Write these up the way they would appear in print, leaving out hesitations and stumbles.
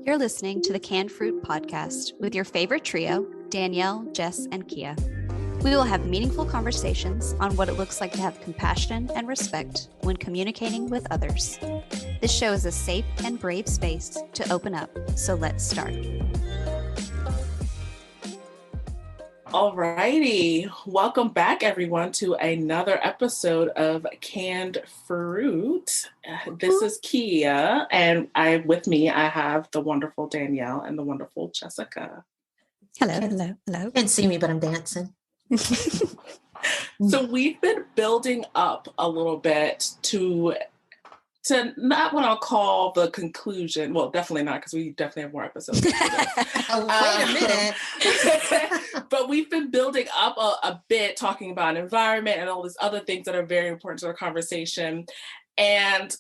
You're listening to the Canned Fruit podcast with your favorite trio, Danielle, Jess, and Kia. We will have meaningful conversations on what it looks like to have compassion and respect when communicating with others. This show is a safe and brave space to open up, so let's start. Alrighty, welcome back everyone to another episode of Canned Fruit. This is Kia, and with me I have the wonderful Danielle and the wonderful Jessica. Hello. Can't see me, but I'm dancing. So we've been building up a little bit to not what I'll call the conclusion. Well, definitely not, because we definitely have more episodes. Wait a minute. But we've been building up a bit, talking about environment and all these other things that are very important to our conversation. And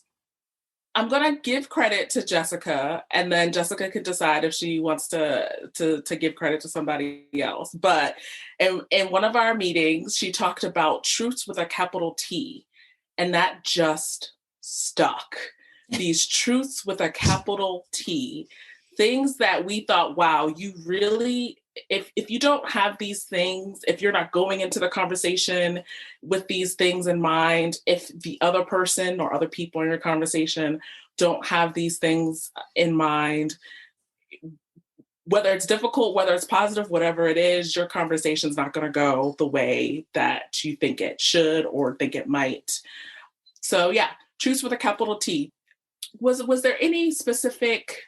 I'm going to give credit to Jessica, and then Jessica could decide if she wants to give credit to somebody else. But in one of our meetings, she talked about truths with a capital T, and that just stuck. These truths with a capital T, things that we thought, wow, you really, if you don't have these things, if you're not going into the conversation with these things in mind, if the other person or other people in your conversation don't have these things in mind, whether it's difficult, whether it's positive, whatever it is, your conversation's not going to go the way that you think it should or think it might. So yeah, truths with a capital T. Was there any specific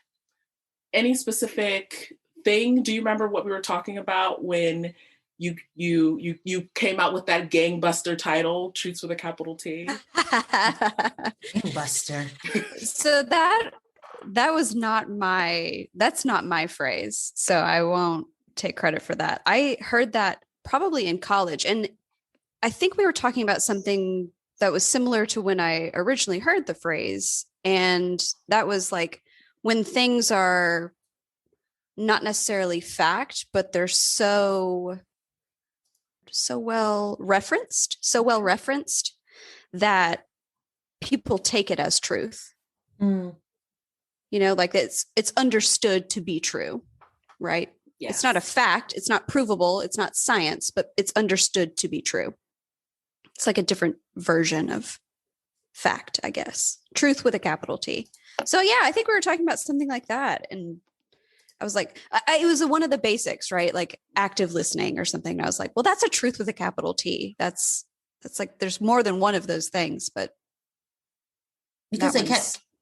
thing? Do you remember what we were talking about when you came out with that gangbuster title, Truths with a capital T? Gangbuster. So that's not my phrase. So I won't take credit for that. I heard that probably in college. And I think we were talking about something that was similar to when I originally heard the phrase. And that was like when things are not necessarily fact, but they're so well referenced that people take it as truth. You know, like it's understood to be true, right? Yes. It's not a fact, it's not provable, it's not science, but it's understood to be true. It's like a different version of fact, I guess. Truth with a capital T. So yeah, I think we were talking about something like that. And I was like, it was one of the basics, right? Like active listening or something. And I was like, well, that's a truth with a capital T. That's like, there's more than one of those things, but. Because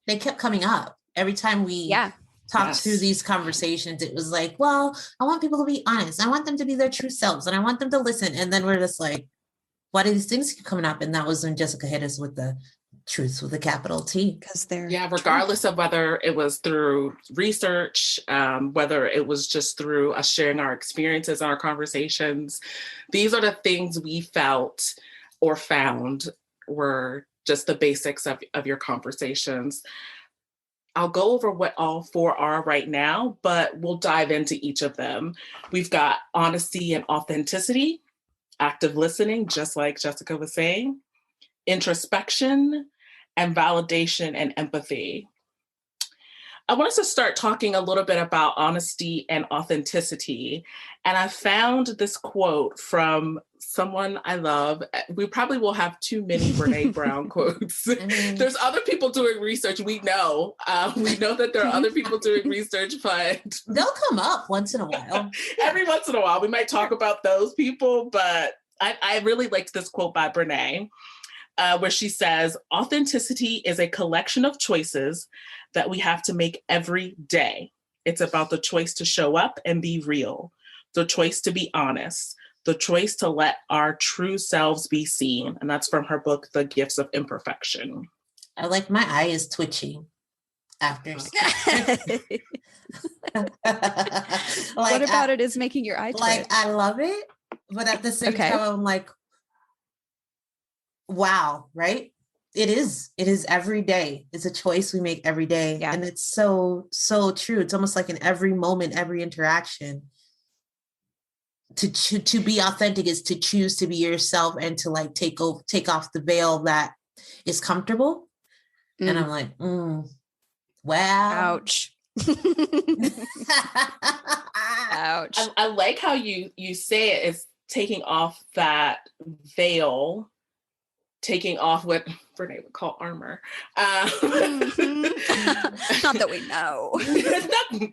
they kept coming up every time we talked through these conversations. It was like, well, I want people to be honest. I want them to be their true selves and I want them to listen. And then we're just like, why do these things keep coming up? And that was when Jessica hit us with the truths with a capital T. Because they're regardless of whether it was through research, whether it was just through us sharing our experiences, our conversations, these are the things we felt or found were just the basics of your conversations. I'll go over what all four are right now, but we'll dive into each of them. We've got honesty and authenticity, active listening, just like Jessica was saying, introspection, and validation and empathy. I want us to start talking a little bit about honesty and authenticity. And I found this quote from someone I love. We probably will have too many Brene Brown quotes. There's other people doing research. We know that there are other people doing research, but they'll come up once in a while. Every once in a while, we might talk about those people, but I really liked this quote by Brene, where she says, authenticity is a collection of choices that we have to make every day. It's about the choice to show up and be real, the choice to be honest, the choice to let our true selves be seen. And that's from her book, The Gifts of Imperfection. I like my eye is twitching after. What about it is making your eye twitch? Like, I love it, but at the same time, I'm like, wow, right? It is every day. It's a choice we make every day. Yeah. And it's so true. It's almost like in every moment, every interaction, to be authentic is to choose to be yourself and to like take off the veil that is comfortable. And I'm like, wow. Ouch. Ouch. I like how you say it is taking off that veil, taking off what Brene would call armor. Not that we know.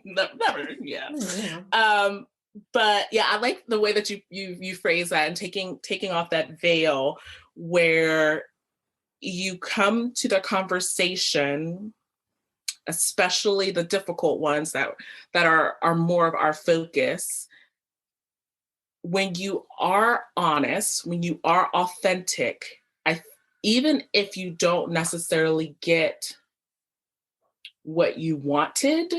Never, yeah. But yeah, I like the way that you phrase that, and taking off that veil where you come to the conversation, especially the difficult ones that are more of our focus. When you are honest, when you are authentic, even if you don't necessarily get what you wanted,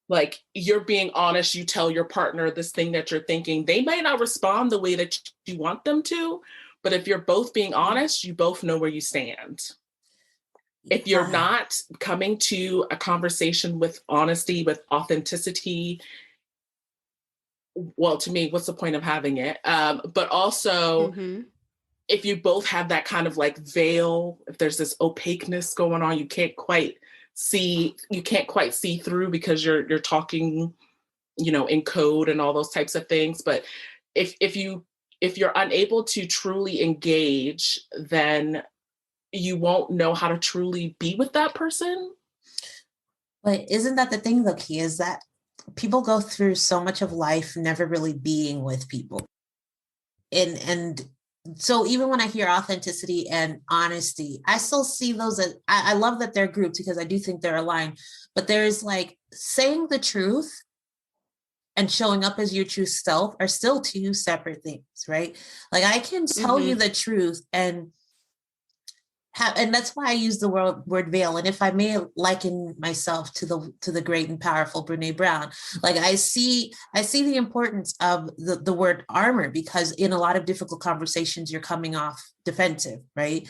like you're being honest, you tell your partner this thing that you're thinking, they may not respond the way that you want them to, but if you're both being honest, you both know where you stand. If you're not coming to a conversation with honesty, with authenticity, well, to me, what's the point of having it? But also, if you both have that kind of like veil, if there's this opaqueness going on, you can't quite see through because you're talking, in code and all those types of things. But if you're unable to truly engage, then you won't know how to truly be with that person. But isn't that the thing, though, Key, is that people go through so much of life never really being with people. And so even when I hear authenticity and honesty, I still see those as, I love that they're grouped because I do think they're aligned, but there's like saying the truth and showing up as your true self are still two separate things, right? Like I can tell you the truth and that's why I use the word veil. And if I may liken myself to the great and powerful Brene Brown, like I see the importance of the word armor, because in a lot of difficult conversations, you're coming off defensive, right?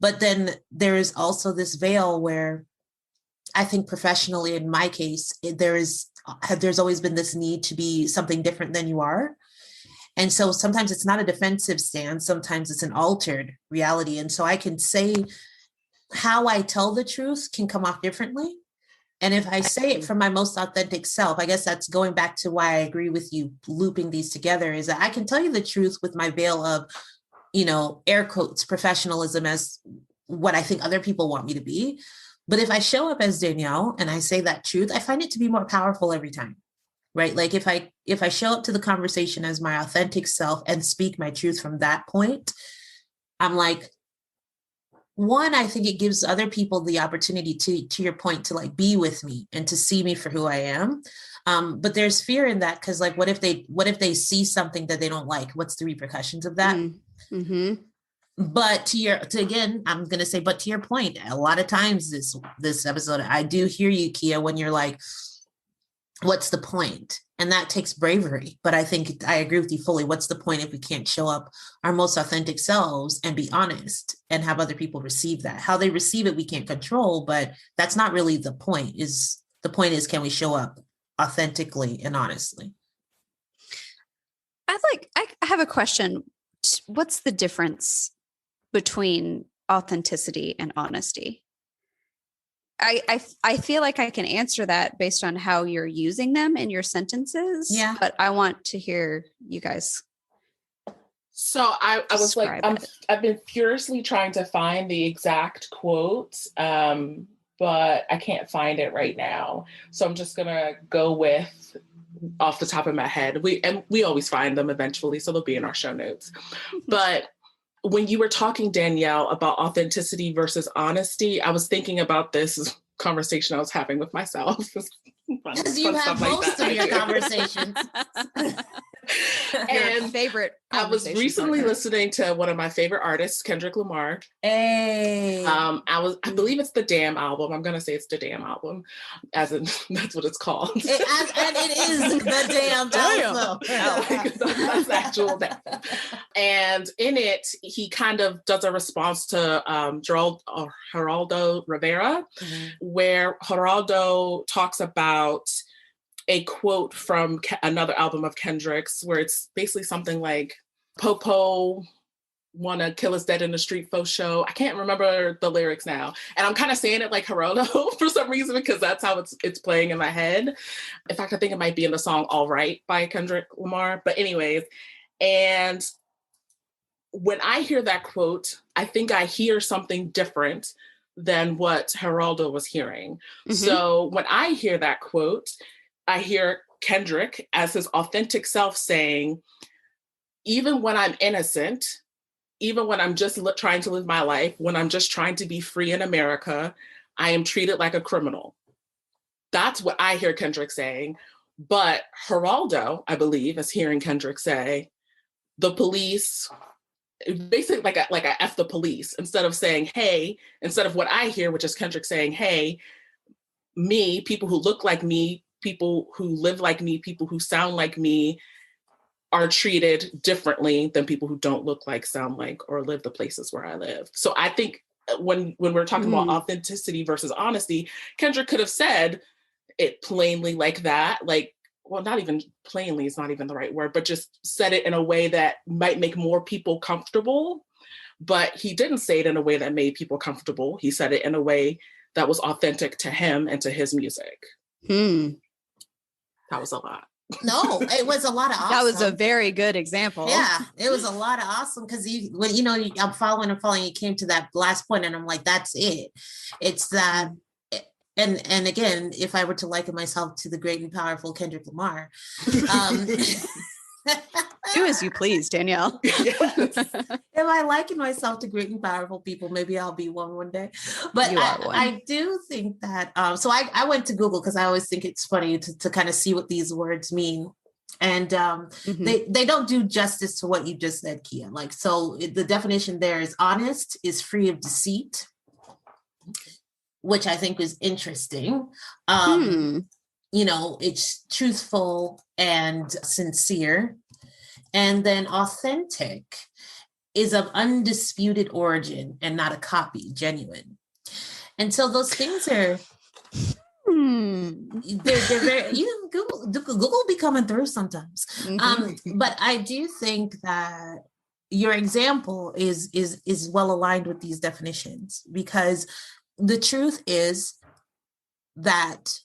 But then there is also this veil where I think professionally, in my case, there's always been this need to be something different than you are. And so sometimes it's not a defensive stance. Sometimes it's an altered reality. And so I can say how I tell the truth can come off differently. And if I say it from my most authentic self, I guess that's going back to why I agree with you looping these together, is that I can tell you the truth with my veil of, air quotes, professionalism as what I think other people want me to be. But if I show up as Danielle and I say that truth, I find it to be more powerful every time. Right? Like if I show up to the conversation as my authentic self and speak my truth from that point, I'm like, one, I think it gives other people the opportunity to your point, to like be with me and to see me for who I am. But there's fear in that, because like, what if they see something that they don't like? What's the repercussions of that? But I'm going to say, but to your point, a lot of times this episode, I do hear you, Kia, when you're like, what's the point? And that takes bravery. But I think I agree with you fully. What's the point if we can't show up our most authentic selves and be honest and have other people receive that? How they receive it, we can't control, but that's not really the point. The point is, can we show up authentically and honestly? I have a question. What's the difference between authenticity and honesty? I feel like I can answer that based on how you're using them in your sentences. Yeah. But I want to hear you guys. So I was like, I've been furiously trying to find the exact quote, but I can't find it right now. So I'm just gonna go with off the top of my head. We always find them eventually, so they'll be in our show notes. But when you were talking, Danielle, about authenticity versus honesty, I was thinking about this conversation I was having with myself. Because you have most of your conversations. And favorite. I was recently listening to one of my favorite artists, Kendrick Lamar. Hey. I believe it's the Damn album. I'm gonna say it's the Damn album, as in that's what it's called. And it is the Damn album. That's the actual name. And in it, he kind of does a response to Geraldo Rivera, where Geraldo talks about a quote from another album of Kendrick's, where it's basically something like, Popo want to kill us dead in the street faux show. I can't remember the lyrics now. And I'm kind of saying it like Geraldo for some reason, because that's how it's playing in my head. In fact, I think it might be in the song All Right by Kendrick Lamar. But anyways, and when I hear that quote, I think I hear something different than what Geraldo was hearing. Mm-hmm. So when I hear that quote, I hear Kendrick as his authentic self saying, even when I'm innocent, even when I'm just trying to live my life, when I'm just trying to be free in America, I am treated like a criminal. That's what I hear Kendrick saying. But Geraldo, I believe, is hearing Kendrick say, the police, basically like a F the police, instead of saying, hey, instead of what I hear, which is Kendrick saying, hey, me, people who look like me, people who live like me, people who sound like me, are treated differently than people who don't look like, sound like, or live the places where I live. So I think when we're talking about authenticity versus honesty, Kendrick could have said it plainly like that, like, well, not even plainly is not even the right word, but just said it in a way that might make more people comfortable. But he didn't say it in a way that made people comfortable. He said it in a way that was authentic to him and to his music. That was a lot. No, it was a lot of awesome. That was a very good example. Yeah, it was a lot of awesome because I'm following, you came to that last point and I'm like, that's it. It's that. And again, if I were to liken myself to the great and powerful Kendrick Lamar, do as you please, Danielle. Yes. If I liken myself to great and powerful people, maybe I'll be one day. But I do think that, so I went to Google because I always think it's funny to kind of see what these words mean. And they don't do justice to what you just said, Kia. Like, so the definition there is honest, is free of deceit, which I think is interesting. It's truthful and sincere. And then authentic is of undisputed origin and not a copy, genuine. And so those things are, they're very, Google be coming through sometimes. But I do think that your example is well aligned with these definitions, because the truth is that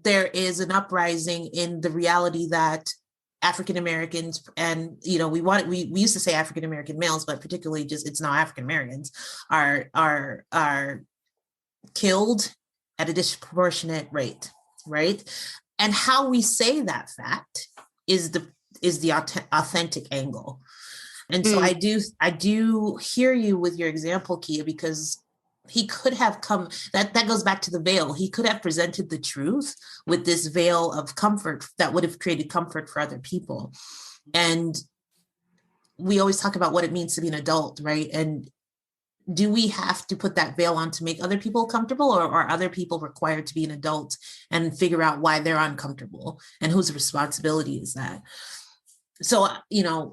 there is an uprising in the reality that African Americans, and we used to say African American males, but particularly just it's now African Americans are killed at a disproportionate rate, right? And how we say that fact is the authentic angle. And so I do hear you with your example, Kia, because he could have come, that goes back to the veil. He could have presented the truth with this veil of comfort that would have created comfort for other people. And we always talk about what it means to be an adult, right? And do we have to put that veil on to make other people comfortable, or are other people required to be an adult and figure out why they're uncomfortable and whose responsibility is that? So,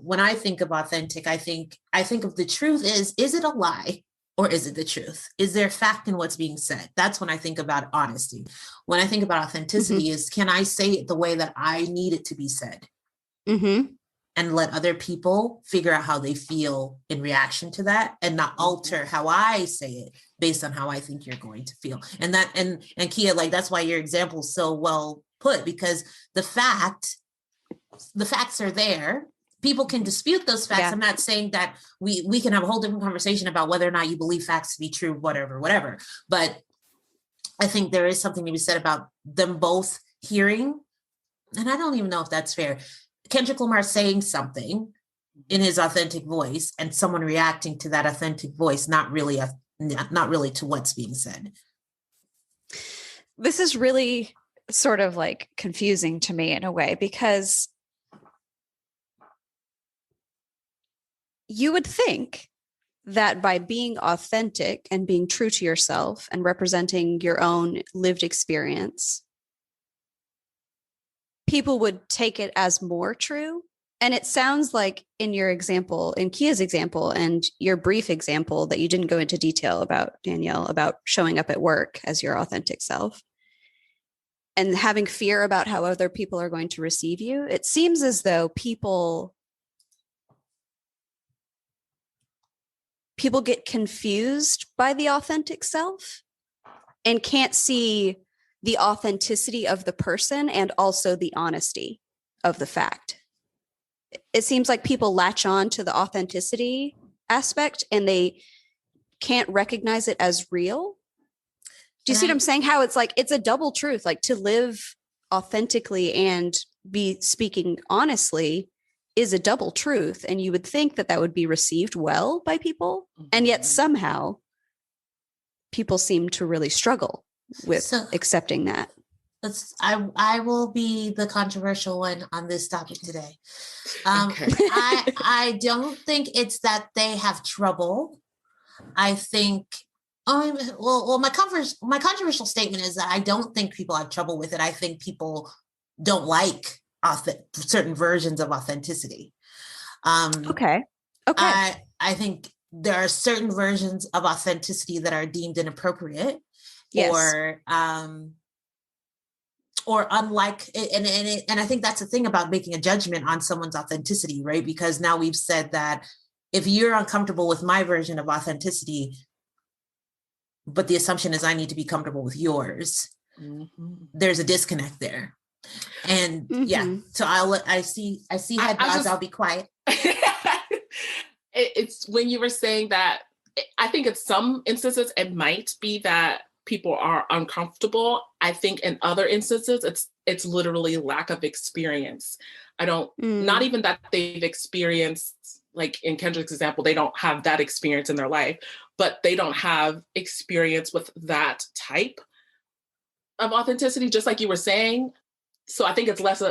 when I think of authentic, I think of the truth is it a lie? Or is it the truth? Is there fact in what's being said? That's when I think about honesty. When I think about authenticity is, can I say it the way that I need it to be said? And let other people figure out how they feel in reaction to that, and not alter how I say it based on how I think you're going to feel. And that, and Kia, like, that's why your example is so well put, because the facts are there. People can dispute those facts. Yeah. I'm not saying that we can have a whole different conversation about whether or not you believe facts to be true, whatever. But I think there is something to be said about them both hearing, and I don't even know if that's fair, Kendrick Lamar saying something in his authentic voice and someone reacting to that authentic voice, not really to what's being said. This is really sort of like confusing to me in a way, because you would think that by being authentic and being true to yourself and representing your own lived experience, people would take it as more true. And it sounds like in your example, in Kia's example, and your brief example that you didn't go into detail about, Danielle, about showing up at work as your authentic self and having fear about how other people are going to receive you. It seems as though people people get confused by the authentic self and can't see the authenticity of the person and also the honesty of the fact. It seems like people latch on to the authenticity aspect and they can't recognize it as real. Do you see what I'm saying? How it's like, it's a double truth, like to live authentically and be speaking honestly is a double truth. And you would think that that would be received well by people. And yet somehow people seem to really struggle with accepting that. I will be the controversial one on this topic today. Okay. I don't think it's that they have trouble. I think, my controversial statement is that I don't think people have trouble with it. I think people don't like certain versions of authenticity. Okay. I think there are certain versions of authenticity that are deemed inappropriate, yes, or unlike, and I think that's the thing about making a judgment on someone's authenticity, right? Because now we've said that if you're uncomfortable with my version of authenticity, but the assumption is I need to be comfortable with yours, there's a disconnect there. And yeah, so I see head nods, I'll be quiet. It's when you were saying that, I think in some instances it might be that people are uncomfortable. I think in other instances it's literally lack of experience. Not even that they've experienced, like in Kendrick's example, they don't have that experience in their life, but they don't have experience with that type of authenticity, just like you were saying. So I think it's less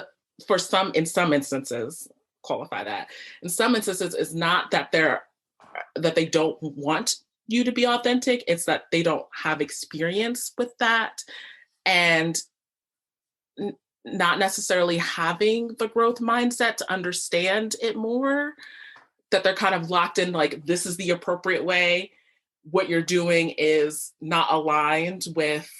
in some instances, qualify that. In some instances, it's not that they don't want you to be authentic. It's that they don't have experience with that, and not necessarily having the growth mindset to understand it more, that they're kind of locked in, like, this is the appropriate way. What you're doing is not aligned with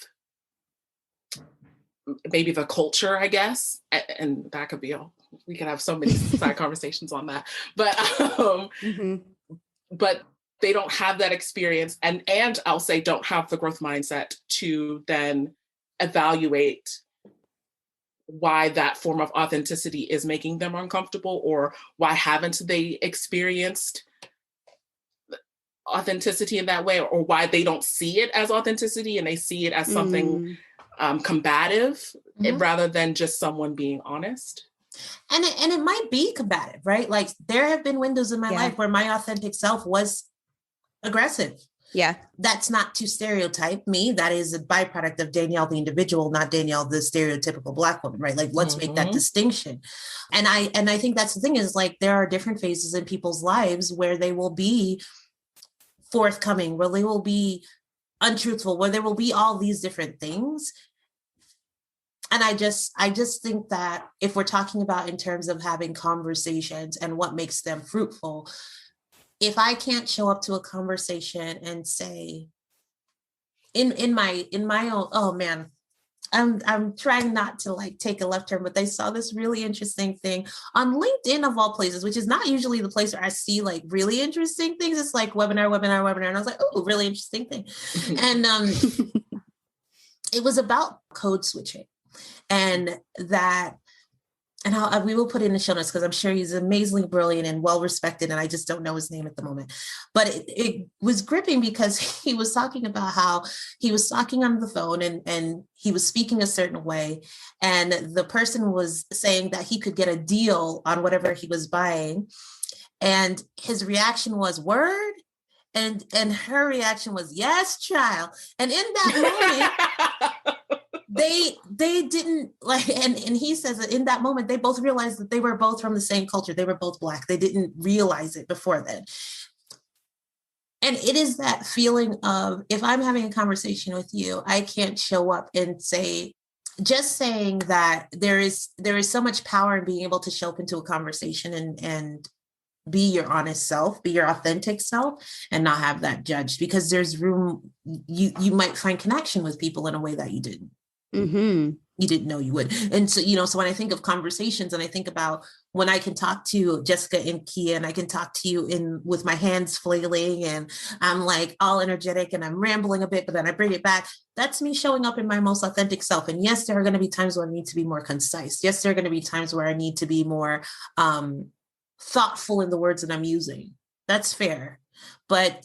maybe the culture, I guess. And that could be we could have so many side conversations on that. But but they don't have that experience, and I'll say don't have the growth mindset to then evaluate why that form of authenticity is making them uncomfortable, or why haven't they experienced authenticity in that way, or why they don't see it as authenticity and they see it as something combative rather than just someone being honest. And it might be combative, right? Like there have been windows in my life where my authentic self was aggressive. Yeah. That's not to stereotype me. That is a byproduct of Danielle, the individual, not Danielle, the stereotypical Black woman, right? Like, let's make that distinction. And I think that's the thing is, like, there are different phases in people's lives where they will be forthcoming, where they will be untruthful, where there will be all these different things. And I just think that if we're talking about in terms of having conversations and what makes them fruitful, if I can't show up to a conversation and say, in my own, oh man, I'm trying not to like take a left turn, but they saw this really interesting thing on LinkedIn of all places, which is not usually the place where I see like really interesting things. It's like webinar. And I was like, oh, really interesting thing. And it was about code switching, and that, and we will put in the show notes because I'm sure he's amazingly brilliant and well-respected, and I just don't know his name at the moment. But it was gripping because he was talking about how he was talking on the phone and he was speaking a certain way, and the person was saying that he could get a deal on whatever he was buying, and his reaction was, word? And her reaction was, yes, child. And in that moment, they didn't like, and he says that in that moment, they both realized that they were both from the same culture. They were both Black. They didn't realize it before then. And it is that feeling of, if I'm having a conversation with you, I can't show up and say, just saying that there is so much power in being able to show up into a conversation and be your honest self, be your authentic self, and not have that judged, because there's room, you might find connection with people in a way that you didn't. You didn't know you would. And so, so when I think of conversations and I think about when I can talk to Jessica and Kia, and I can talk to you with my hands flailing and I'm like all energetic and I'm rambling a bit, but then I bring it back. That's me showing up in my most authentic self. And yes, there are going to be times where I need to be more concise. Yes, there are going to be times where I need to be more thoughtful in the words that I'm using. That's fair. But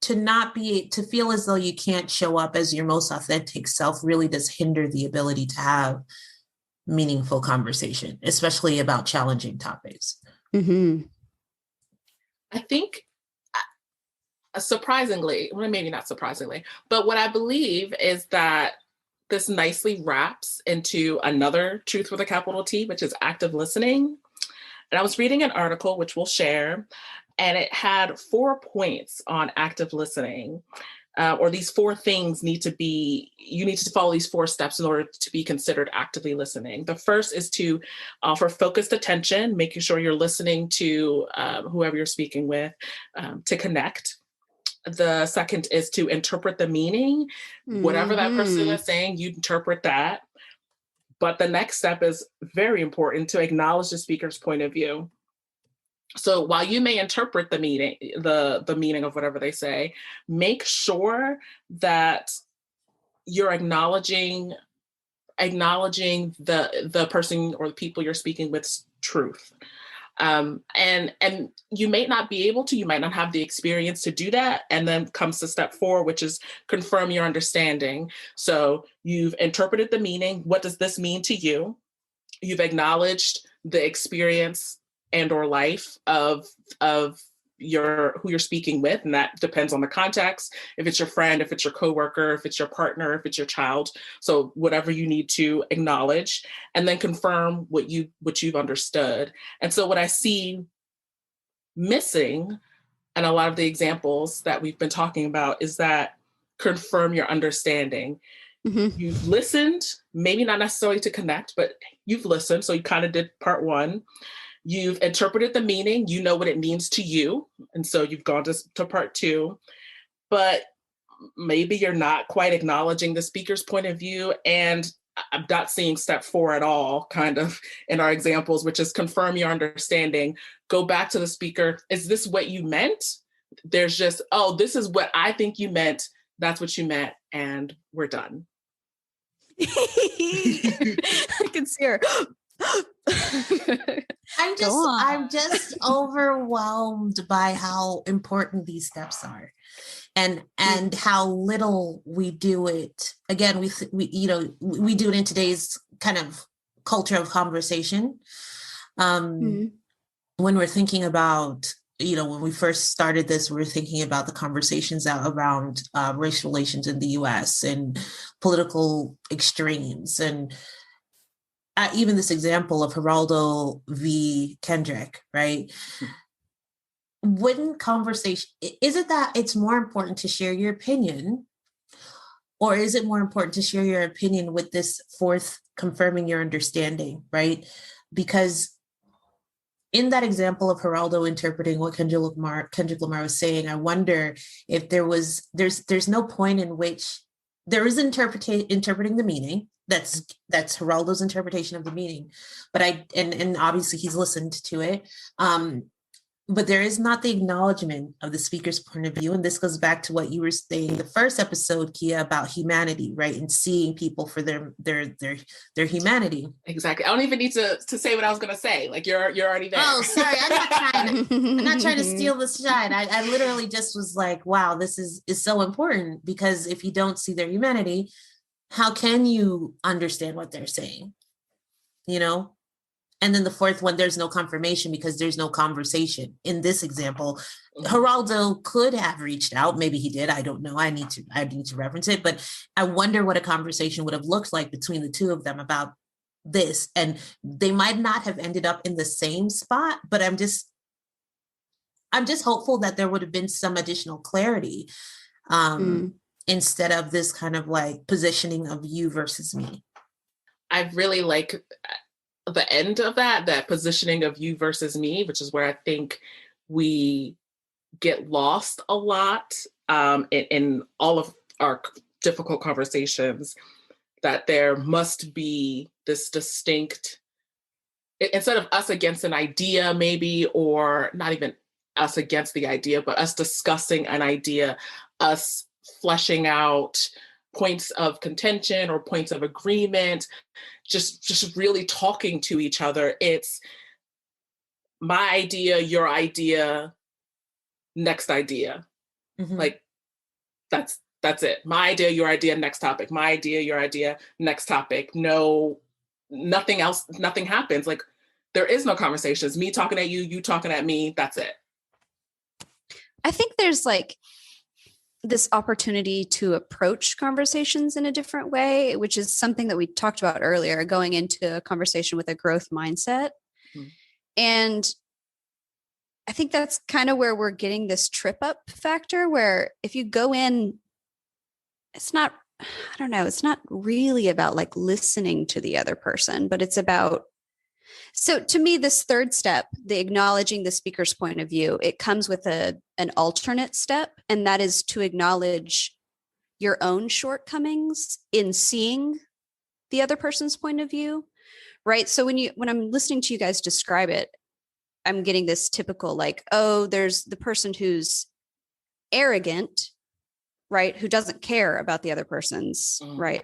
to feel as though you can't show up as your most authentic self really does hinder the ability to have meaningful conversation, especially about challenging topics. Mm-hmm. I think surprisingly, well, maybe not surprisingly, but what I believe is that this nicely wraps into another truth with a capital T, which is active listening. And I was reading an article, which we'll share, and it had 4 points on active listening. Or these 4 things you need to follow these 4 steps in order to be considered actively listening. The first is to offer focused attention, making sure you're listening to whoever you're speaking with, to connect. The second is to interpret the meaning. Whatever that person is saying, you interpret that. But the next step is very important, to acknowledge the speaker's point of view. So while you may interpret the meaning, the meaning of whatever they say, make sure that you're acknowledging the person or the people you're speaking with's truth. And you may not be able to, you might not have the experience to do that. And then comes to step 4, which is confirm your understanding. So you've interpreted the meaning. What does this mean to you? You've acknowledged the experience and or life of who you're speaking with. And that depends on the context. If it's your friend, if it's your coworker, if it's your partner, if it's your child. So whatever you need to acknowledge, and then confirm what you've understood. And so what I see missing in a lot of the examples that we've been talking about is that confirm your understanding. Mm-hmm. You've listened, maybe not necessarily to connect, but you've listened. So you kind of did part 1. You've interpreted the meaning, you know what it means to you. And so you've gone to part 2, but maybe you're not quite acknowledging the speaker's point of view. And I'm not seeing step 4 at all, kind of in our examples, which is confirm your understanding. Go back to the speaker. Is this what you meant? There's just, oh, this is what I think you meant. That's what you meant. And we're done. I can see her. I'm just overwhelmed by how important these steps are, and how little we do it. Again, we do it in today's kind of culture of conversation. When we're thinking about, when we first started this, we were thinking about the conversations around race relations in the U.S. and political extremes, and even this example of Geraldo v. Kendrick, right? Wouldn't conversation, is it that it's more important to share your opinion, or is it more important to share your opinion with this 4th, confirming your understanding, right? Because in that example of Geraldo interpreting what Kendrick Lamar was saying, I wonder if there's no point in which there is interpreting the meaning. That's Geraldo's interpretation of the meaning, but and obviously he's listened to it. But there is not the acknowledgement of the speaker's point of view. And this goes back to what you were saying the first episode, Kia, about humanity, right? And seeing people for their humanity. Exactly. I don't even need to say what I was going to say. Like you're already there. Oh, sorry. I'm not trying to steal the shine. I literally just was like, wow, this is so important, because if you don't see their humanity, how can you understand what they're saying? And then the 4th one, there's no confirmation because there's no conversation. In this example, Geraldo could have reached out. Maybe he did. I don't know. I need to reference it. But I wonder what a conversation would have looked like between the 2 of them about this. And they might not have ended up in the same spot, but I'm just hopeful that there would have been some additional clarity instead of this kind of like positioning of you versus me. I really like the end of that positioning of you versus me, which is where I think we get lost a lot in all of our difficult conversations, that there must be this distinct instead of us against an idea, maybe, or not even us against the idea, but us discussing an idea, us fleshing out points of contention or points of agreement, just really talking to each other. It's my idea, your idea, next idea. Mm-hmm. Like that's it. My idea, your idea, next topic. My idea, your idea, next topic. No, nothing else, nothing happens. Like there is no conversations. Me talking at you, you talking at me. That's it. I think there's like this opportunity to approach conversations in a different way, which is something that we talked about earlier, going into a conversation with a growth mindset. Mm-hmm. And I think that's kind of where we're getting this trip up factor, where if you go in, it's not really about like listening to the other person, but it's about, so to me, this third step, the acknowledging the speaker's point of view, it comes with an alternate step, and that is to acknowledge your own shortcomings in seeing the other person's point of view, right? So when I'm listening to you guys describe it, I'm getting this typical like, oh, there's the person who's arrogant, right? Who doesn't care about the other person's, right?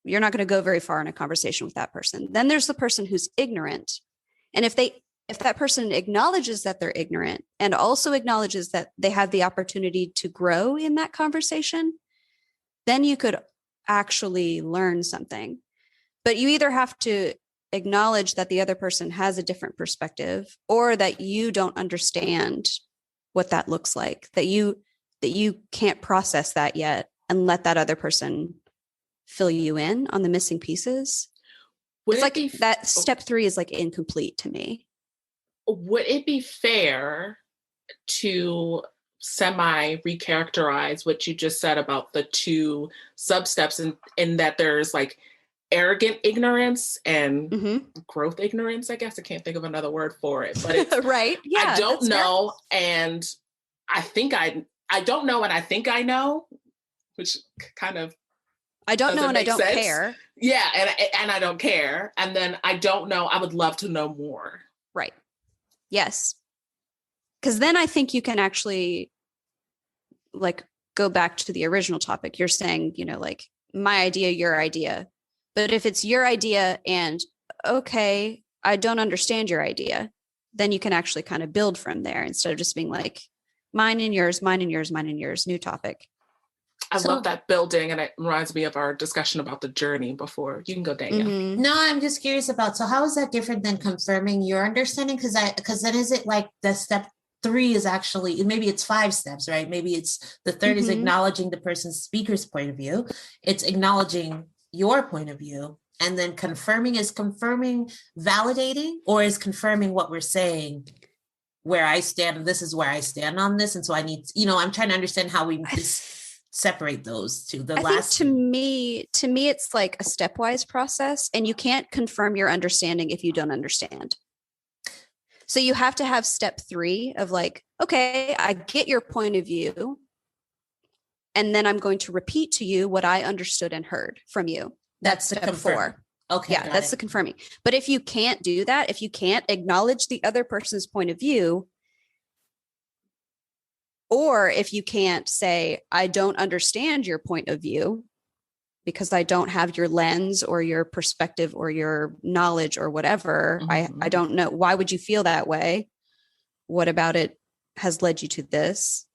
You're not going to go very far in a conversation with that person. Then there's the person who's ignorant. And if that person acknowledges that they're ignorant and also acknowledges that they have the opportunity to grow in that conversation, then you could actually learn something. But you either have to acknowledge that the other person has a different perspective, or that you don't understand what that looks like, that you can't process that yet, and let that other person fill you in on the missing pieces. It's like that step 3 is like incomplete to me. Would it be fair to semi recharacterize what you just said about the 2 sub-steps in that there's like arrogant ignorance and growth ignorance? I guess I can't think of another word for it, but it's right. Yeah. I don't know. Fair. And I think I don't know. And I think I know, which kind of, I don't know and I don't care. Yeah. And I don't care. And then I don't know. I would love to know more. Right. Yes. Because then I think you can actually like go back to the original topic. You're saying, like my idea, your idea. But if it's your idea and okay, I don't understand your idea, then you can actually kind of build from there instead of just being like mine and yours, mine and yours, mine and yours, new topic. I love that building, and it reminds me of our discussion about the journey before. You can go, Danielle. Mm-hmm. No, I'm just curious about, so how is that different than confirming your understanding? Because then is it like the step 3 is actually, maybe it's 5 steps, right? Maybe it's the third is acknowledging the person's speaker's point of view. It's acknowledging your point of view. And then confirming validating, or is confirming what we're saying, where I stand, this is where I stand on this. And so I need, I'm trying to understand how we separate those two. I think to me, it's like a stepwise process, and you can't confirm your understanding if you don't understand. So you have to have step 3 of like, okay, I get your point of view. And then I'm going to repeat to you what I understood and heard from you. That's step 4. Okay. Yeah, that's the confirming. But if you can't do that, if you can't acknowledge the other person's point of view, or if you can't say, I don't understand your point of view because I don't have your lens or your perspective or your knowledge or whatever, I don't know. Why would you feel that way? What about it has led you to this?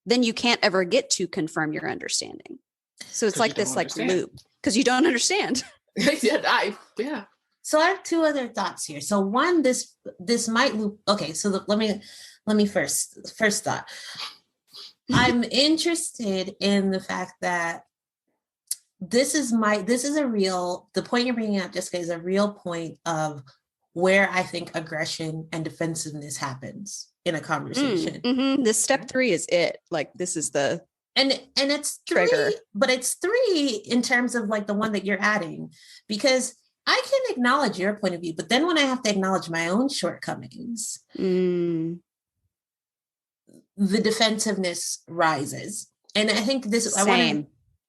Then you can't ever get to confirm your understanding. So it's like this like loop because you don't understand. Yeah. So I have 2 other thoughts here. So one, this might loop. Okay. So let me first thought. I'm interested in the fact that the point you're bringing up, Jessica, is a real point of where I think aggression and defensiveness happens in a conversation. This step 3 is it. Like this is the and it's trigger. 3, but it's 3 in terms of like the one that you're adding, because I can acknowledge your point of view, but then when I have to acknowledge my own shortcomings, the defensiveness rises. And I think this, and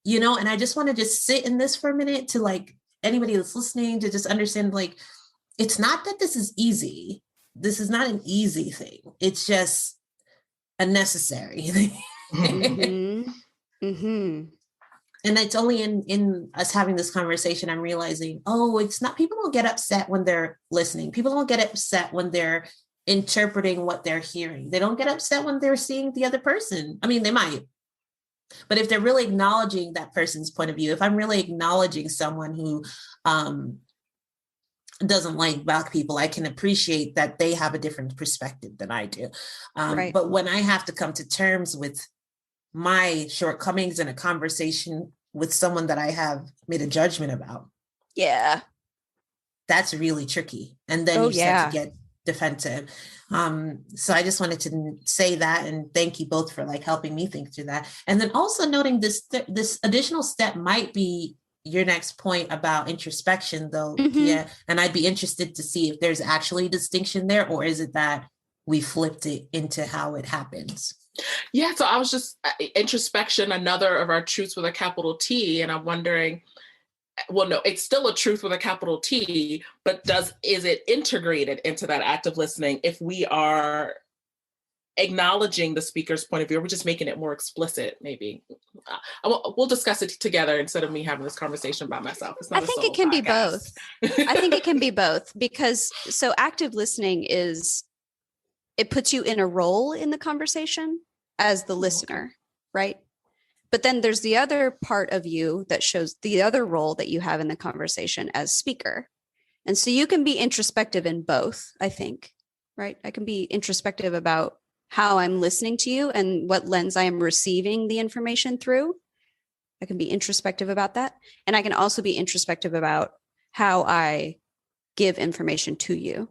I just want to just sit in this for a minute to like anybody that's listening to just understand, like, it's not that this is easy. This is not an easy thing. It's just a necessary thing. Mm-hmm. Mm-hmm. And it's only in us having this conversation, I'm realizing, oh, it's not, people don't get upset when they're listening. People don't get upset when they're interpreting what they're hearing. They don't get upset when they're seeing the other person. I mean, they might. But if they're really acknowledging that person's point of view, if I'm really acknowledging someone who doesn't like Black people, I can appreciate that they have a different perspective than I do. Right. But when I have to come to terms with my shortcomings in a conversation with someone that I have made a judgment about, yeah, that's really tricky. And then start to get defensive. So I just wanted to say that, and thank you both for like helping me think through that. And then also noting this additional step might be your next point about introspection, though. Yeah. And I'd be interested to see if there's actually a distinction there, or is it that we flipped it into how it happens? Yeah. So I was just introspection, another of our truths with a capital T. And I'm wondering, well, no, it's still a truth with a capital T, but is it integrated into that act of listening if we are acknowledging the speaker's point of view, or we're just making it more explicit, maybe? We'll discuss it together instead of me having this conversation by myself. I think it can be both. I think it can be both, because so active listening it puts you in a role in the conversation as the listener, right? But then there's the other part of you that shows the other role that you have in the conversation as speaker. And so you can be introspective in both, I think, right? I can be introspective about how I'm listening to you and what lens I am receiving the information through. I can be introspective about that. And I can also be introspective about how I give information to you.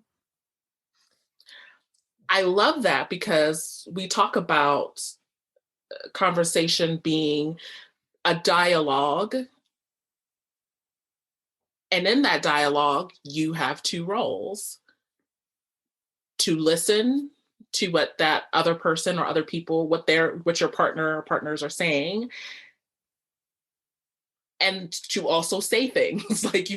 I love that, because we talk about conversation being a dialogue. And in that dialogue, you have two roles: to listen to what that other person or other people, what your partner or partners are saying, and to also say things. Like,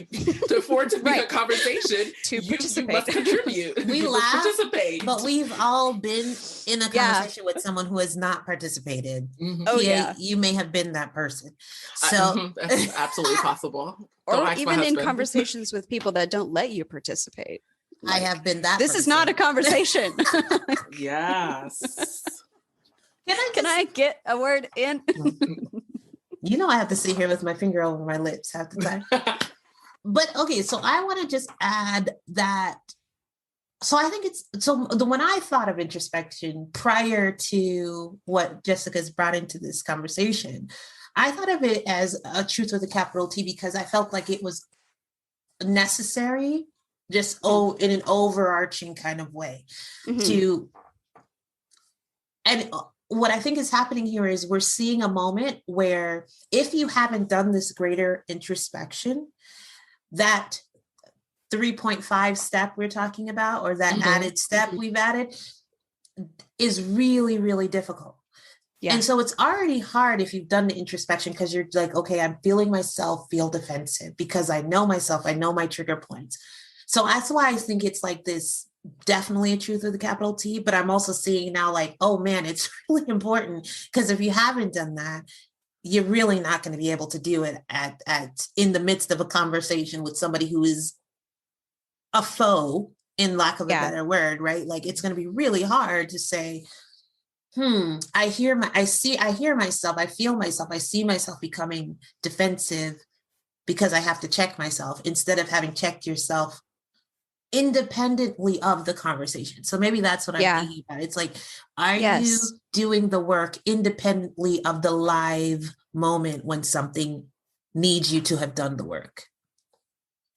for it to be a conversation, to you participate. must contribute. We you laugh, participate. but we've all been in a conversation with someone who has not participated. Mm-hmm. Oh yeah, you may have been that person. So that's absolutely possible. Or even in conversations with people that don't let you participate. Like, I have been that. This person. Is not a conversation. Yes. Can I get a word in? You know, I have to sit here with my finger over my lips half the time. But okay, so I want to just add that. So I think when I thought of introspection prior to what Jessica's brought into this conversation, I thought of it as a truth with a capital T, because I felt like it was necessary, just in an overarching kind of way and what I think is happening here is we're seeing a moment where, if you haven't done this greater introspection, that 3.5 step we're talking about, or that added step we've added, is really, really difficult. Yeah. And so it's already hard if you've done the introspection, because you're like, okay, I'm feeling myself feel defensive because I know myself, I know my trigger points. So that's why I think it's like this, definitely a truth with a capital T, but I'm also seeing now like, oh man, it's really important, because if you haven't done that, you're really not going to be able to do it in the midst of a conversation with somebody who is a foe, in lack of a better word, right? Like, it's going to be really hard to say, I hear myself, I feel myself, I see myself becoming defensive because I have to check myself, instead of having checked yourself independently of the conversation. So maybe that's what I'm thinking about. It's like, are you doing the work independently of the live moment when something needs you to have done the work?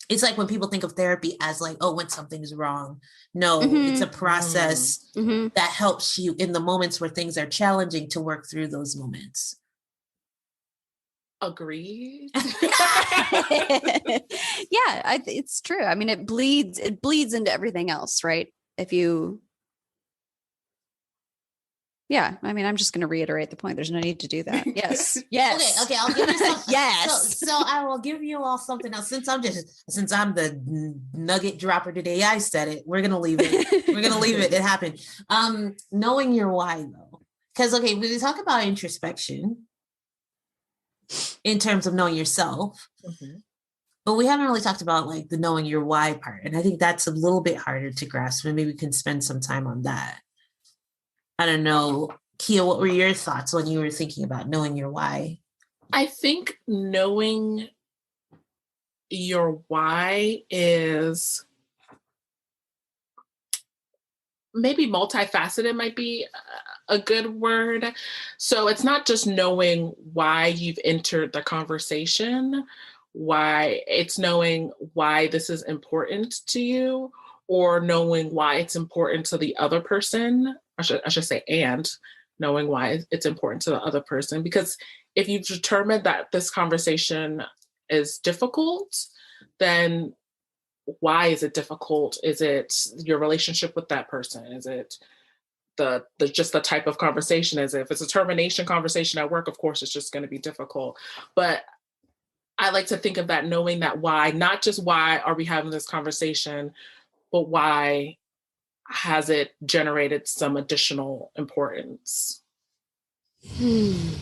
It's like when people think of therapy as like, oh, when something's wrong. No, it's a process that helps you in the moments where things are challenging to work through those moments. Agreed. It's true. I mean, it bleeds into everything else, right? If you Yeah. I mean, I'm just going to reiterate the point. There's no need to do that. Yes. Yes. Okay. I'll give you some. Yes. So I will give you all something else. Since I'm the nugget dropper today, I said it. We're going to leave it. We're going to leave it. It happened. Knowing your why though, because, okay, when we talk about introspection in terms of knowing yourself, but we haven't really talked about like the knowing your why part. And I think that's a little bit harder to grasp, and maybe we can spend some time on that. I don't know, Kia, what were your thoughts when you were thinking about knowing your why? I think knowing your why is maybe multifaceted, might be a good word. So it's not just knowing why you've entered the conversation, why it's knowing why this is important to you, or knowing why it's important to the other person. I should say, and knowing why it's important to the other person. Because if you've determined that this conversation is difficult, then why is it difficult? Is it your relationship with that person? Is it the just the type of conversation? Is it, if it's a termination conversation at work, of course, it's just going to be difficult. But I like to think of that, knowing that why, not just why are we having this conversation, but why has it generated some additional importance? I'm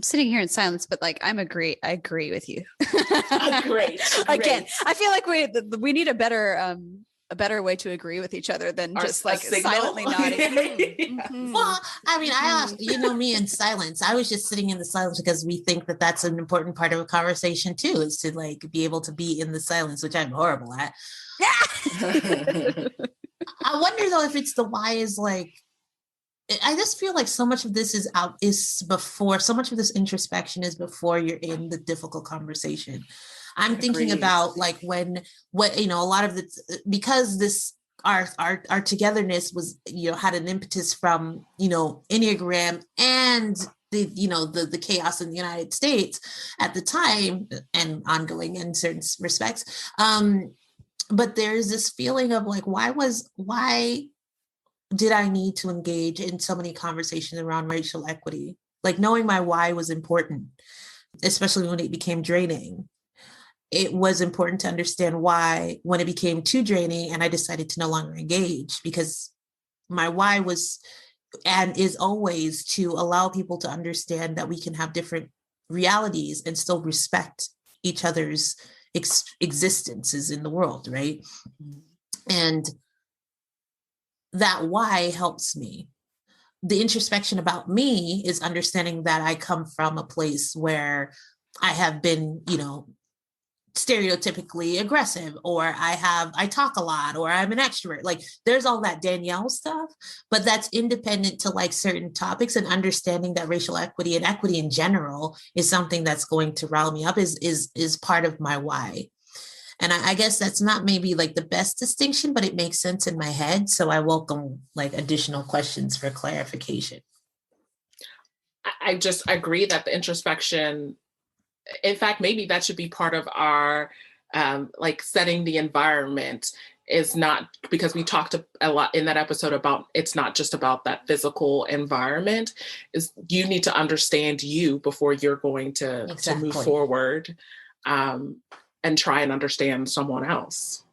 sitting here in silence, but like I agree with you. Great. Again, I feel like we need a better way to agree with each other than just like silently nodding. Well, I mean, I asked, me in silence. I was just sitting in the silence because we think that that's an important part of a conversation too, is to like be able to be in the silence, which I'm horrible at. I wonder though if it's the why is like, I just feel like so much of this so much of this introspection is before you're in the difficult conversation. I'm thinking about like a lot of because this, our togetherness was, had an impetus from, Enneagram and the chaos in the United States at the time and ongoing in certain respects. But there's this feeling of like, why did I need to engage in so many conversations around racial equity? Like knowing my why was important, especially when it became draining. It was important to understand why when it became too draining and I decided to no longer engage, because my why was and is always to allow people to understand that we can have different realities and still respect each other's existences in the world, right? And that why helps me. The introspection about me is understanding that I come from a place where I have been, stereotypically aggressive, or I talk a lot, or I'm an extrovert. Like there's all that Danielle stuff, but that's independent to like certain topics, and understanding that racial equity and equity in general is something that's going to rile me up is part of my why. And I guess that's not maybe like the best distinction, but it makes sense in my head. So I welcome like additional questions for clarification. I just agree that the introspection, in fact, maybe that should be part of our like setting the environment, is not, because we talked a lot in that episode about it's not just about that physical environment, is you need to understand you before you're going to move forward and try and understand someone else.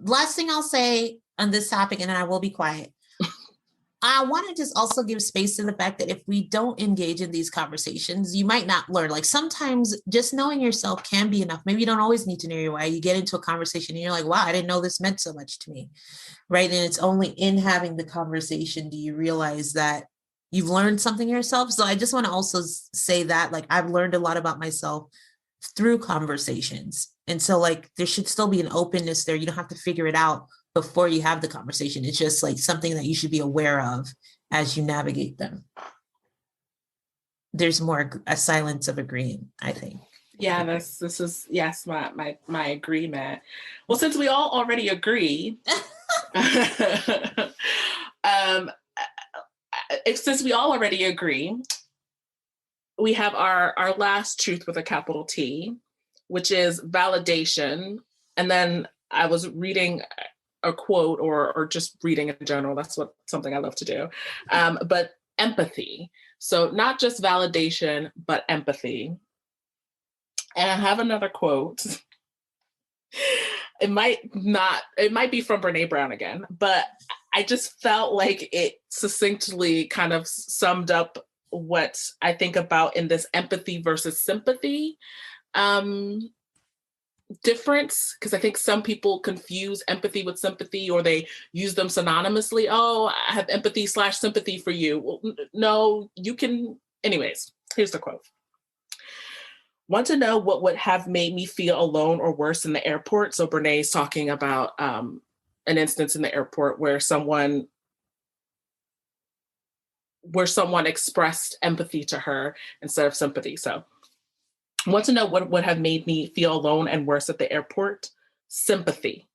Last thing I'll say on this topic, and then I will be quiet. I want to just also give space to the fact that if we don't engage in these conversations, you might not learn. Like sometimes just knowing yourself can be enough. Maybe you don't always need to know your why. You get into a conversation and you're like, wow, I didn't know this meant so much to me. Right. And it's only in having the conversation do you realize that you've learned something yourself. So I just want to also say that like I've learned a lot about myself through conversations. And so like there should still be an openness there. You don't have to figure it out before you have the conversation. It's just like something that you should be aware of as you navigate them. There's more a silence of agreeing, I think. Yeah, this is yes, my agreement. Well, since we all already agree, since we all already agree, we have our last truth with a capital T, which is validation. And then I was reading a quote or just reading in general. That's something I love to do. But empathy. So not just validation, but empathy. And I have another quote. It might be from Brene Brown again, but I just felt like it succinctly kind of summed up what I think about in this empathy versus sympathy difference, because I think some people confuse empathy with sympathy, or they use them synonymously. Oh, I have empathy / sympathy for you. Well, no, you can. Anyways, here's the quote. Want to know what would have made me feel alone or worse in the airport? So Brene's talking about an instance in the airport where someone expressed empathy to her instead of sympathy. So want to know what would have made me feel alone and worse at the airport? Sympathy.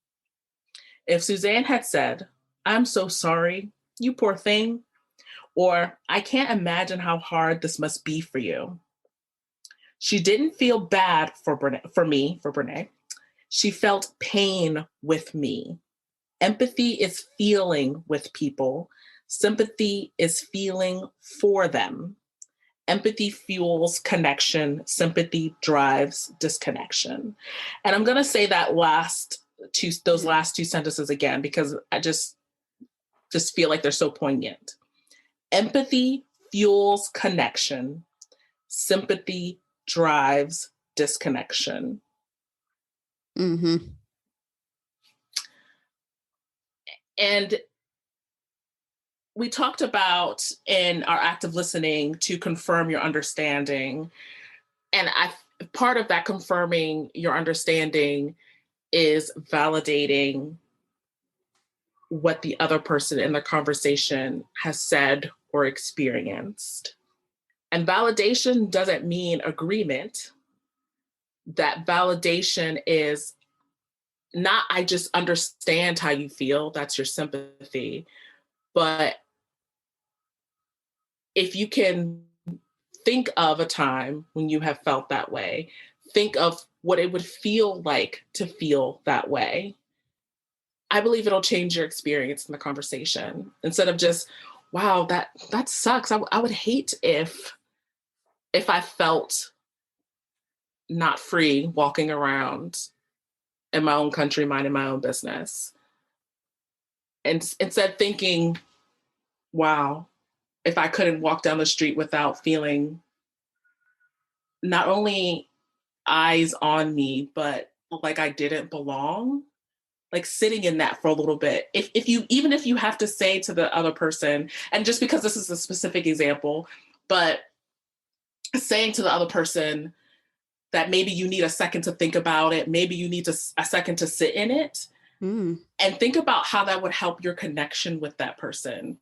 If Suzanne had said, "I'm so sorry, you poor thing," or "I can't imagine how hard this must be for you," she didn't feel bad for Brene. She felt pain with me. Empathy is feeling with people. Sympathy is feeling for them. Empathy fuels connection. Sympathy drives disconnection. And I'm going to say that those last two sentences again, because I just feel like they're so poignant. Empathy fuels connection. Sympathy drives disconnection. Mm-hmm. And we talked about in our active listening to confirm your understanding. And part of that confirming your understanding is validating what the other person in the conversation has said or experienced. And validation doesn't mean agreement. That validation is not, I just understand how you feel. That's your sympathy. But if you can think of a time when you have felt that way, think of what it would feel like to feel that way. I believe it'll change your experience in the conversation. Instead of just, wow, that sucks. I would hate if I felt not free walking around in my own country, minding my own business. And instead thinking, wow, if I couldn't walk down the street without feeling not only eyes on me, but like I didn't belong, like sitting in that for a little bit. Even if you have to say to the other person, and just because this is a specific example, but saying to the other person that maybe you need a second to think about it, maybe you need a second to sit in it, and think about how that would help your connection with that person.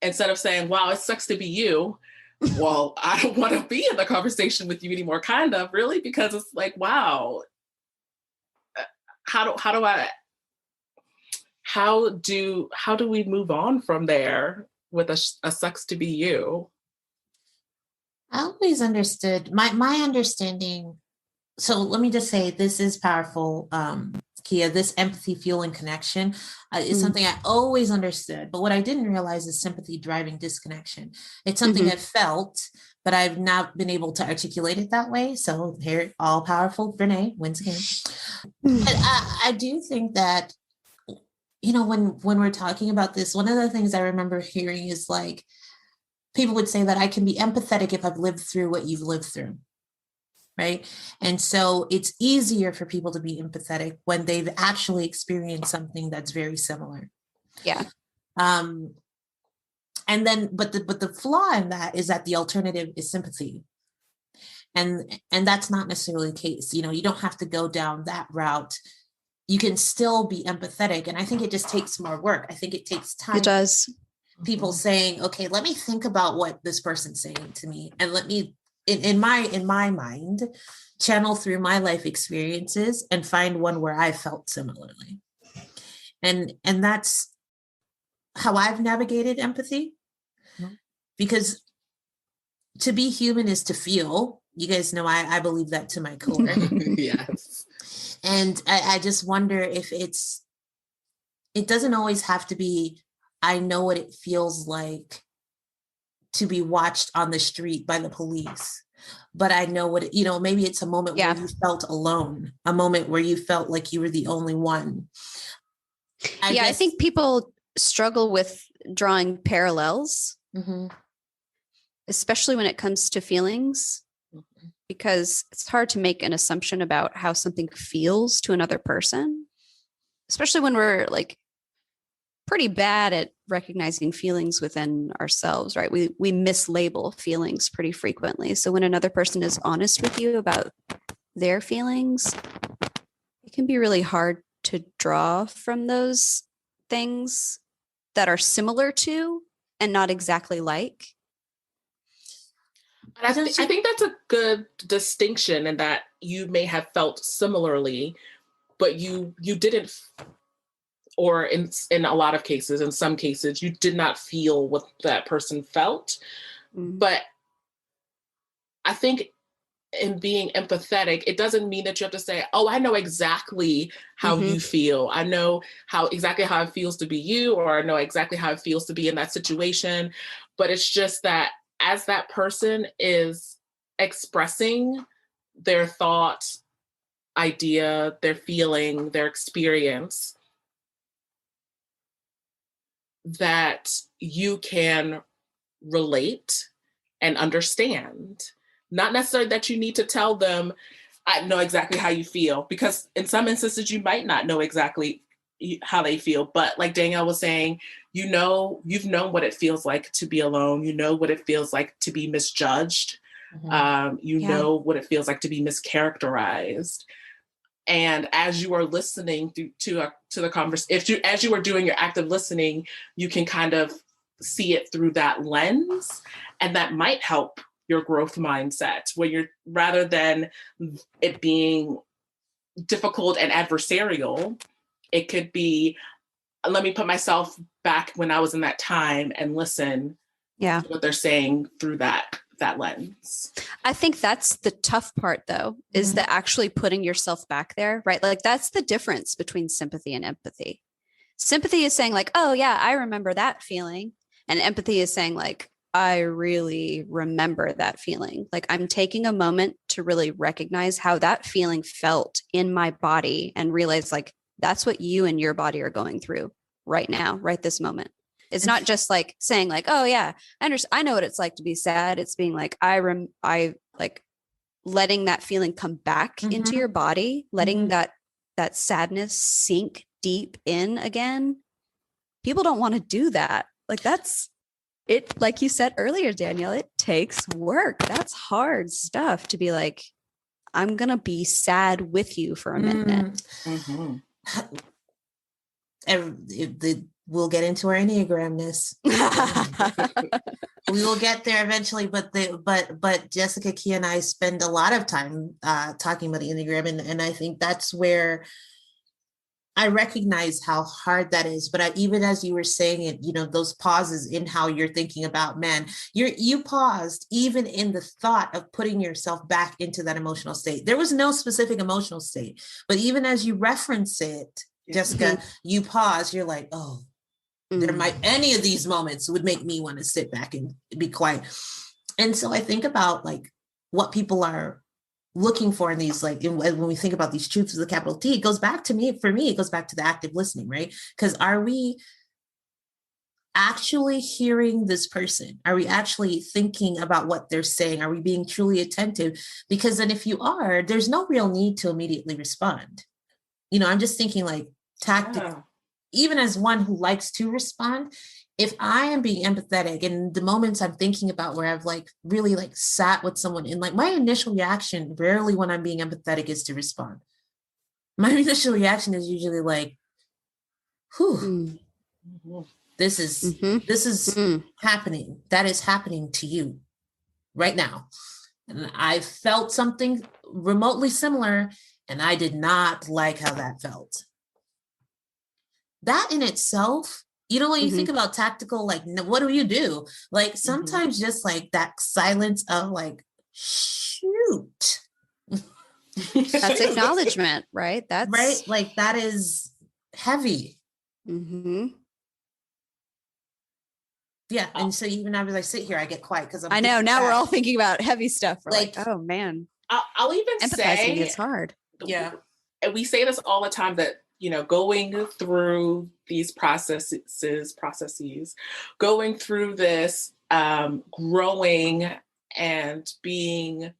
Instead of saying, wow, it sucks to be you. Well, I don't want to be in the conversation with you anymore, kind of, really, because it's like, wow, how do we move on from there with a sucks to be you? I always understood my understanding. So let me just say, this is powerful, Kia. This empathy, fueling connection is something I always understood. But what I didn't realize is sympathy driving disconnection. It's something I felt, but I've not been able to articulate it that way. So here, all powerful Brene wins again. But I do think that, when we're talking about this, one of the things I remember hearing is like, people would say that I can be empathetic if I've lived through what you've lived through. Right. And so it's easier for people to be empathetic when they've actually experienced something that's very similar. Yeah. And then, but the flaw in that is that the alternative is sympathy. And that's not necessarily the case. You don't have to go down that route. You can still be empathetic. And I think it just takes more work. I think it takes time. It does. People saying, okay, let me think about what this person's saying to me, and let me, in my mind, channel through my life experiences and find one where I felt similarly. And that's how I've navigated empathy, because to be human is to feel. You guys know I believe that to my core. Yes. And I just wonder if it's it doesn't always have to be, I know what it feels like to be watched on the street by the police. But I know what, maybe it's a moment where you felt alone, a moment where you felt like you were the only one. I think people struggle with drawing parallels, especially when it comes to feelings, because it's hard to make an assumption about how something feels to another person, especially when we're like pretty bad at recognizing feelings within ourselves, right? We mislabel feelings pretty frequently. So when another person is honest with you about their feelings, it can be really hard to draw from those things that are similar to and not exactly like. I think that's a good distinction, in that you may have felt similarly, but you didn't, or in a lot of cases, in some cases, you did not feel what that person felt. But I think in being empathetic, it doesn't mean that you have to say, oh, I know exactly how you feel. I know exactly how it feels to be you, or I know exactly how it feels to be in that situation. But it's just that as that person is expressing their thought, idea, their feeling, their experience, that you can relate and understand. Not necessarily that you need to tell them, I know exactly how you feel, because in some instances you might not know exactly how they feel. But like Danielle was saying, you've known what it feels like to be alone. You know what it feels like to be misjudged. Know what it feels like to be mischaracterized. And as you are listening to the conversation, as you are doing your active listening, you can kind of see it through that lens, and that might help your growth mindset, where you're, rather than it being difficult and adversarial, it could be, let me put myself back when I was in that time and listen to what they're saying through that lens. I think that's the tough part, though, is the actually putting yourself back there, right? Like that's the difference between sympathy and empathy. Sympathy is saying like, oh yeah, I remember that feeling. And empathy is saying like, I really remember that feeling. Like I'm taking a moment to really recognize how that feeling felt in my body and realize like, that's what you and your body are going through right now, right this moment. It's not just like saying like, oh yeah, I know what it's like to be sad. It's being like, I like letting that feeling come back into your body, letting that sadness sink deep in again. People don't want to do that. Like that's it. Like you said earlier, Danielle, it takes work. That's hard stuff to be like, I'm going to be sad with you for a minute. We'll get into our Enneagram-ness. We will get there eventually, but Jessica Key and I spend a lot of time talking about the Enneagram, and I think that's where I recognize how hard that is. But even as you were saying it, those pauses in how you're thinking about men, you paused even in the thought of putting yourself back into that emotional state. There was no specific emotional state, but even as you reference it, Jessica, you pause, you're like, oh, there might, any of these moments would make me want to sit back and be quiet. And so I think about like what people are looking for in these, like when we think about these truths with a capital T, it goes back to for me, it goes back to the active listening, right? Because are we actually hearing this person? Are we actually thinking about what they're saying? Are we being truly attentive? Because then if you are, there's no real need to immediately respond. I'm just thinking like tactic, even as one who likes to respond, if I am being empathetic in the moments I'm thinking about where I've like really like sat with someone, and like my initial reaction rarely when I'm being empathetic is to respond. My initial reaction is usually like, whew, this is happening. That is happening to you right now. And I felt something remotely similar, and I did not like how that felt. That in itself, when you think about tactical, like, what do you do? Like sometimes just like that silence of like, shoot. That's acknowledgement, right? Right. Like that is heavy. Mm-hmm. Yeah. And so even as I sit here, I get quiet because I know now we're all thinking about heavy stuff. We're like, oh man. I'll even say it's hard. Yeah. And we say this all the time that, going through these processes, going through this, growing and being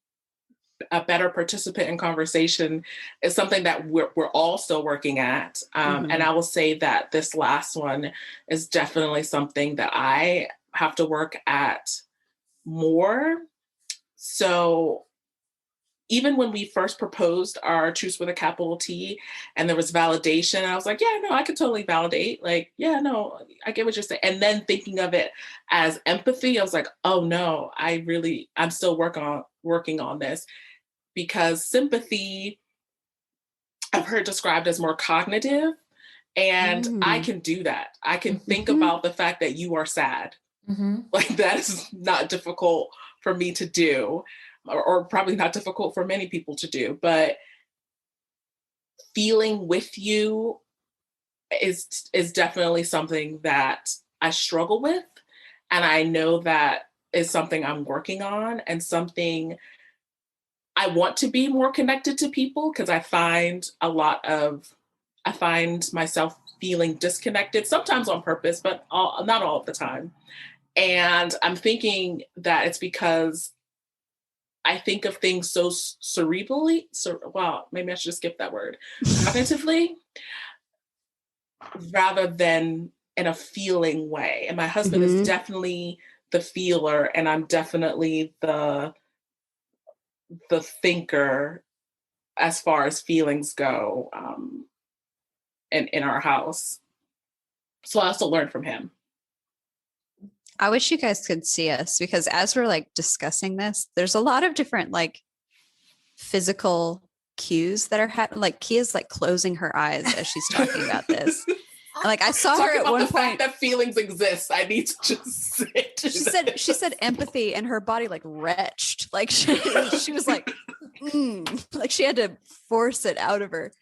a better participant in conversation is something that we're all still working at. And I will say that this last one is definitely something that I have to work at more. So even when we first proposed our Truth with a capital T and there was validation, I was like, yeah, no, I could totally validate. Like, yeah, no, I get what you're saying. And then thinking of it as empathy, I was like, oh no, I'm still working on this, because sympathy I've heard described as more cognitive, and I can do that. I can think about the fact that you are sad. Like that is not difficult for me to do. Or probably not difficult for many people to do, but feeling with you is definitely something that I struggle with. And I know that is something I'm working on, and something I want to be more connected to people, because I find myself feeling disconnected, sometimes on purpose, but not all of the time. And I'm thinking that it's because I think of things so cerebrally. Wow, maybe I should just skip that word. Cognitively, rather than in a feeling way. And my husband is definitely the feeler, and I'm definitely the thinker as far as feelings go, in our house. So I also learned from him. I wish you guys could see us, because as we're like discussing this, there's a lot of different like physical cues that are like Kia's like closing her eyes as she's talking about this. And, like I saw her at one point that feelings exist. I need to just say she said empathy, and her body like retched. Like she was like, like she had to force it out of her.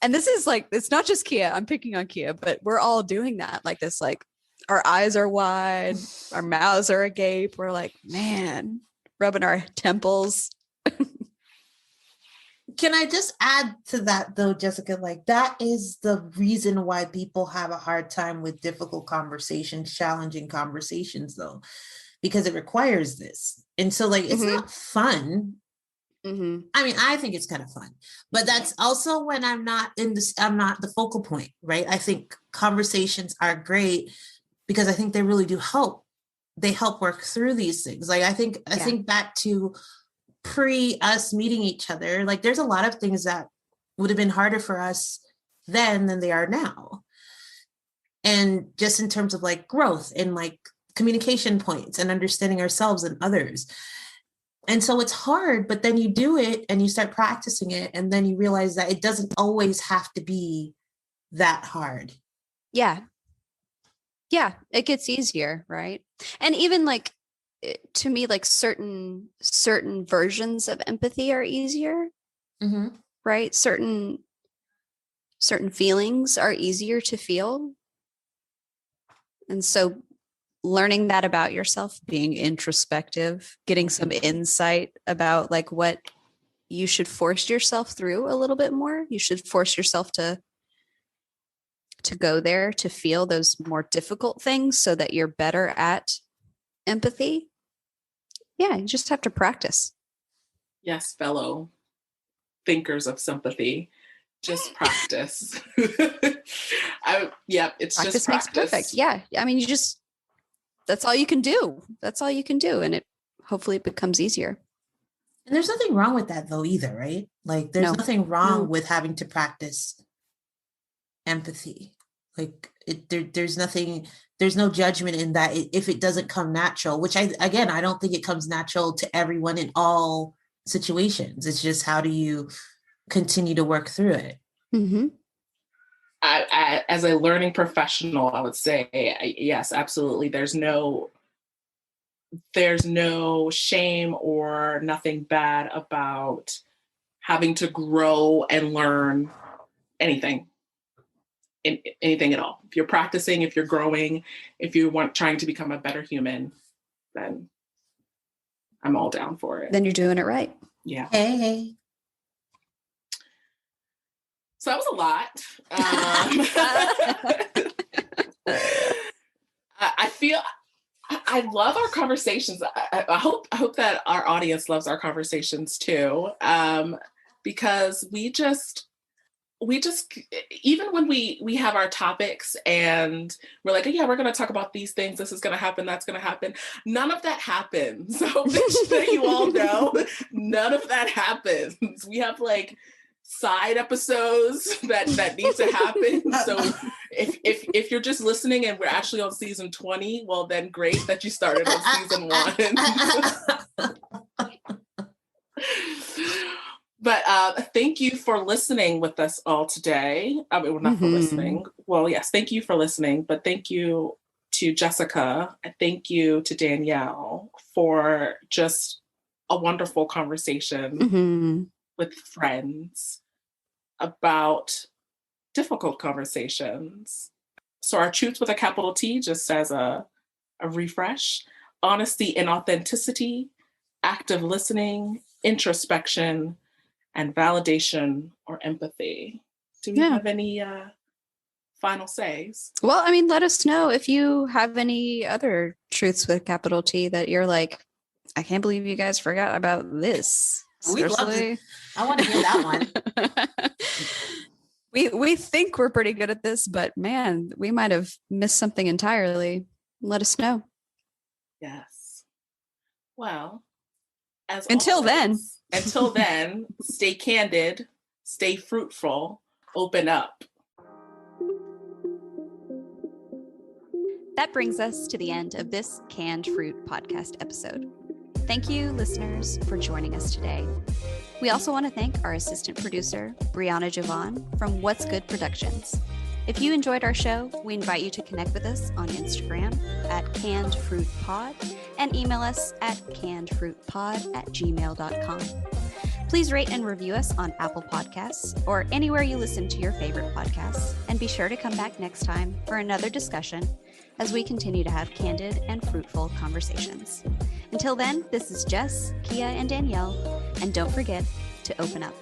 And this is like, it's not just Kia. I'm picking on Kia, but we're all doing that. Like this, like our eyes are wide, our mouths are agape. We're like, man, rubbing our temples. Can I just add to that though, Jessica? Like that is the reason why people have a hard time with difficult conversations, challenging conversations though, because it requires this. And so like, it's not fun. I mean, I think it's kind of fun, but that's also when I'm not the focal point, right? I think conversations are great because I think they really do help. They help work through these things. Like I think back to pre us meeting each other, like there's a lot of things that would have been harder for us then than they are now. And just in terms of like growth and like communication points and understanding ourselves and others. And so it's hard, but then you do it and you start practicing it. And then you realize that it doesn't always have to be that hard. Yeah. Yeah. It gets easier. Right. And even like, to me, like certain versions of empathy are easier. Right. Certain feelings are easier to feel. And so learning that about yourself, being introspective, getting some insight about like what you should force yourself through a little bit more. You should force yourself to go there, to feel those more difficult things so that you're better at empathy. Yeah, you just have to practice. Yes, fellow thinkers of sympathy, just practice. It's practice just practice. Makes perfect. Yeah. I mean, that's all you can do. That's all you can do. And hopefully it becomes easier. And there's nothing wrong with that though, either, right? Like there's nothing wrong with having to practice empathy. Like there's no judgment in that if it doesn't come natural, which I don't think it comes natural to everyone in all situations. It's just, how do you continue to work through it? I, as a learning professional, I would say, yes, absolutely. There's no shame or nothing bad about having to grow and learn anything anything at all. If you're practicing, if you're growing, if you want trying to become a better human, then I'm all down for it. Then you're doing it right. Yeah. Hey. So that was a lot. I feel I love our conversations. I hope that our audience loves our conversations too, because we just even when we have our topics and we're like, oh, yeah, we're going to talk about these things. This is going to happen. That's going to happen. None of that happens. So that you all know, none of that happens. We have like side episodes that need to happen. So if you're just listening and we're actually on season 20, well then great that you started on season 1. But thank you for listening with us all today. I mean, well, not for listening. Well, yes, thank you for listening, but thank you to Jessica. And thank you to Danielle for just a wonderful conversation with friends about difficult conversations. So our truths with a capital T, just as a refresh: honesty and authenticity, active listening, introspection, and validation or empathy. Do we have any final says? Well, I mean, let us know if you have any other truths with capital T that you're like, I can't believe you guys forgot about this. We'd love to. I want to hear that one. We think we're pretty good at this, but man, we might have missed something entirely. Let us know. Yes. Well, until then, stay candid, stay fruitful, open up. That brings us to the end of this Canned Fruit podcast episode. Thank you, listeners, for joining us today. We also want to thank our assistant producer, Brianna Javon from What's Good Productions. If you enjoyed our show, we invite you to connect with us on Instagram at CannedFruitPod and email us at cannedfruitpod@gmail.com. Please rate and review us on Apple Podcasts or anywhere you listen to your favorite podcasts, and be sure to come back next time for another discussion as we continue to have candid and fruitful conversations. Until then, this is Jess, Kia, and Danielle, and don't forget to open up.